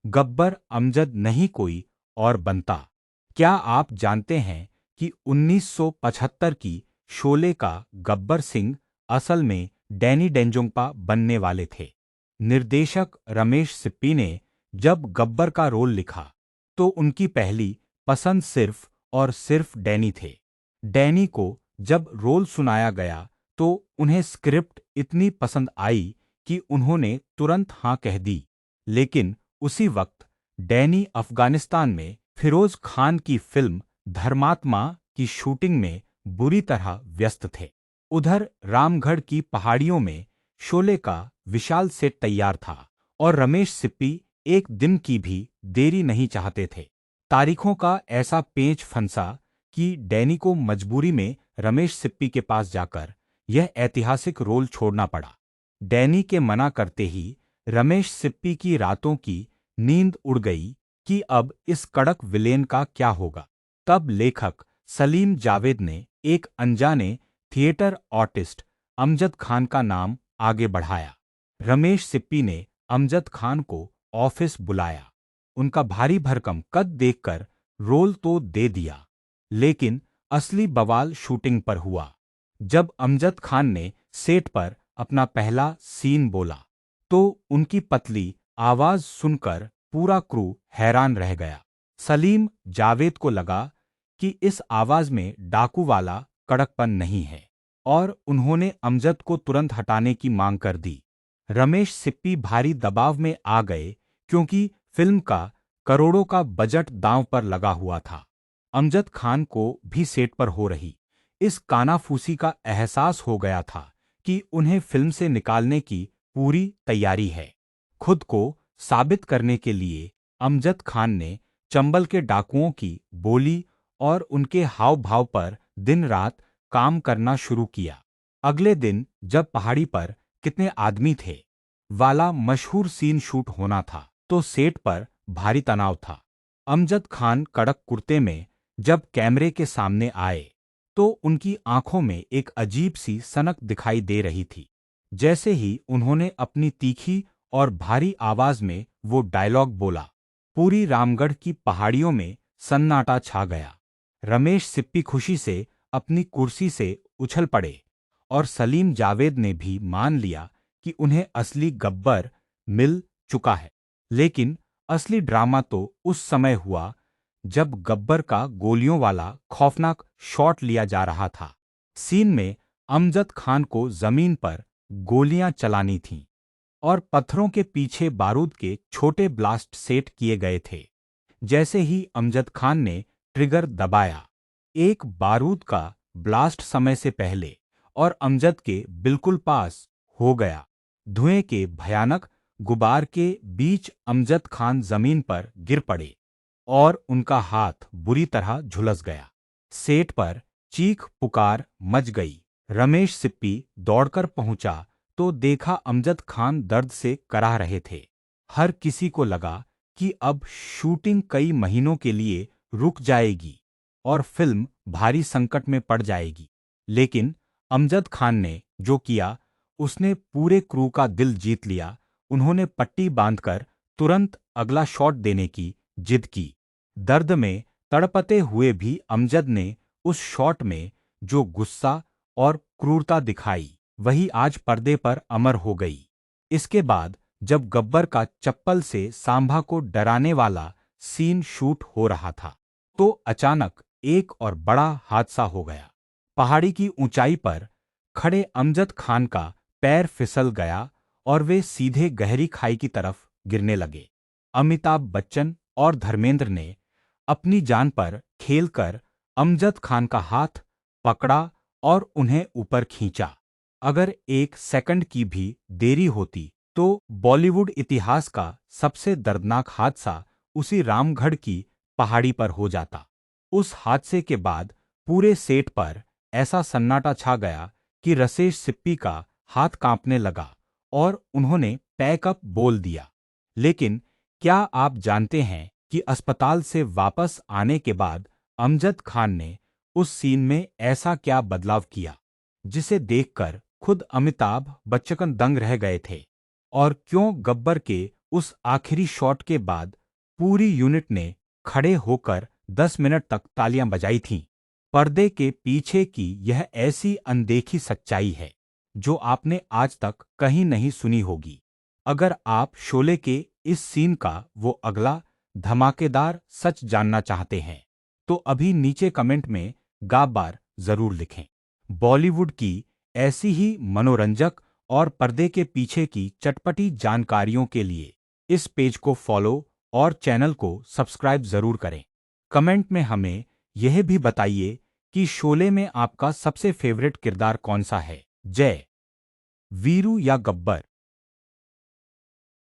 गब्बर अमजद नहीं कोई और बनता। क्या आप जानते हैं कि 1975 की शोले का गब्बर सिंह असल में डैनी डेंजोंगपा बनने वाले थे। निर्देशक रमेश सिप्पी ने जब गब्बर का रोल लिखा तो उनकी पहली पसंद सिर्फ और सिर्फ डैनी थे। डैनी को जब रोल सुनाया गया तो उन्हें स्क्रिप्ट इतनी पसंद आई कि उन्होंने तुरंत हाँ कह दी। लेकिन उसी वक्त डैनी अफगानिस्तान में फिरोज खान की फिल्म धर्मात्मा की शूटिंग में बुरी तरह व्यस्त थे। उधर रामगढ़ की पहाड़ियों में शोले का विशाल सेट तैयार था और रमेश सिप्पी एक दिन की भी देरी नहीं चाहते थे। तारीखों का ऐसा पेंच फंसा कि डैनी को मजबूरी में रमेश सिप्पी के पास जाकर यह ऐतिहासिक रोल छोड़ना पड़ा। डैनी के मना करते ही रमेश सिप्पी की रातों की नींद उड़ गई कि अब इस कड़क विलेन का क्या होगा। तब लेखक सलीम जावेद ने एक अनजाने थिएटर आर्टिस्ट अमजद खान का नाम आगे बढ़ाया। रमेश सिप्पी ने अमजद खान को ऑफिस बुलाया। उनका भारी भरकम कद देखकर रोल तो दे दिया, लेकिन असली बवाल शूटिंग पर हुआ। जब अमजद खान ने सेट पर अपना पहला सीन बोला तो उनकी पतली आवाज सुनकर पूरा क्रू हैरान रह गया। सलीम जावेद को लगा कि इस आवाज में डाकू वाला कड़कपन नहीं है और उन्होंने अमजद को तुरंत हटाने की मांग कर दी। रमेश सिप्पी भारी दबाव में आ गए क्योंकि फिल्म का करोड़ों का बजट दांव पर लगा हुआ था। अमजद खान को भी सेट पर हो रही इस कानाफूसी का एहसास हो गया था कि उन्हें फिल्म से निकालने की पूरी तैयारी है। खुद को साबित करने के लिए अमजद खान ने चंबल के डाकुओं की बोली और उनके हाव भाव पर दिन रात काम करना शुरू किया। अगले दिन जब पहाड़ी पर कितने आदमी थे वाला मशहूर सीन शूट होना था तो सेट पर भारी तनाव था। अमजद खान कड़क कुर्ते में जब कैमरे के सामने आए तो उनकी आंखों में एक अजीब सी सनक दिखाई दे रही थी। जैसे ही उन्होंने अपनी तीखी और भारी आवाज में वो डायलॉग बोला, पूरी रामगढ़ की पहाड़ियों में सन्नाटा छा गया। रमेश सिप्पी खुशी से अपनी कुर्सी से उछल पड़े और सलीम जावेद ने भी मान लिया कि उन्हें असली गब्बर मिल चुका है। लेकिन असली ड्रामा तो उस समय हुआ जब गब्बर का गोलियों वाला खौफनाक शॉट लिया जा रहा था। सीन में अमजद खान को जमीन पर गोलियां चलानी थीं और पत्थरों के पीछे बारूद के छोटे ब्लास्ट सेट किए गए थे। जैसे ही अमजद खान ने ट्रिगर दबाया, एक बारूद का ब्लास्ट समय से पहले और अमजद के बिल्कुल पास हो गया। धुएं के भयानक गुबार के बीच अमजद खान जमीन पर गिर पड़े और उनका हाथ बुरी तरह झुलस गया। सेट पर चीख पुकार मच गई। रमेश सिप्पी दौड़कर पहुंचा तो देखा अमजद खान दर्द से कराह रहे थे। हर किसी को लगा कि अब शूटिंग कई महीनों के लिए रुक जाएगी और फिल्म भारी संकट में पड़ जाएगी। लेकिन अमजद खान ने जो किया उसने पूरे क्रू का दिल जीत लिया। उन्होंने पट्टी बांधकर तुरंत अगला शॉट देने की जिद की। दर्द में तड़पते हुए भी अमजद ने उस शॉट में जो गुस्सा और क्रूरता दिखाई वही आज पर्दे पर अमर हो गई। इसके बाद जब गब्बर का चप्पल से सांभा को डराने वाला सीन शूट हो रहा था तो अचानक एक और बड़ा हादसा हो गया। पहाड़ी की ऊंचाई पर खड़े अमजद खान का पैर फिसल गया और वे सीधे गहरी खाई की तरफ गिरने लगे। अमिताभ बच्चन और धर्मेंद्र ने अपनी जान पर खेलकर अमजद खान का हाथ पकड़ा और उन्हें ऊपर खींचा। अगर एक सेकंड की भी देरी होती तो बॉलीवुड इतिहास का सबसे दर्दनाक हादसा उसी रामगढ़ की पहाड़ी पर हो जाता। उस हादसे के बाद पूरे सेट पर ऐसा सन्नाटा छा गया कि रमेश सिप्पी का हाथ कांपने लगा और उन्होंने पैकअप बोल दिया। लेकिन क्या आप जानते हैं कि अस्पताल से वापस आने के बाद अमजद खान ने उस सीन में ऐसा क्या बदलाव किया जिसे देखकर खुद अमिताभ बच्चन दंग रह गए थे? और क्यों गब्बर के उस आखिरी शॉट के बाद पूरी यूनिट ने खड़े होकर 10 मिनट तक तालियां बजाई थीं। पर्दे के पीछे की यह ऐसी अनदेखी सच्चाई है जो आपने आज तक कहीं नहीं सुनी होगी। अगर आप शोले के इस सीन का वो अगला धमाकेदार सच जानना चाहते हैं तो अभी नीचे कमेंट में गाबार जरूर लिखें। बॉलीवुड की ऐसी ही मनोरंजक और पर्दे के पीछे की चटपटी जानकारियों के लिए इस पेज को फॉलो और चैनल को सब्सक्राइब जरूर करें। कमेंट में हमें यह भी बताइए कि शोले में आपका सबसे फेवरेट किरदार कौन सा है, जय, वीरू या गब्बर।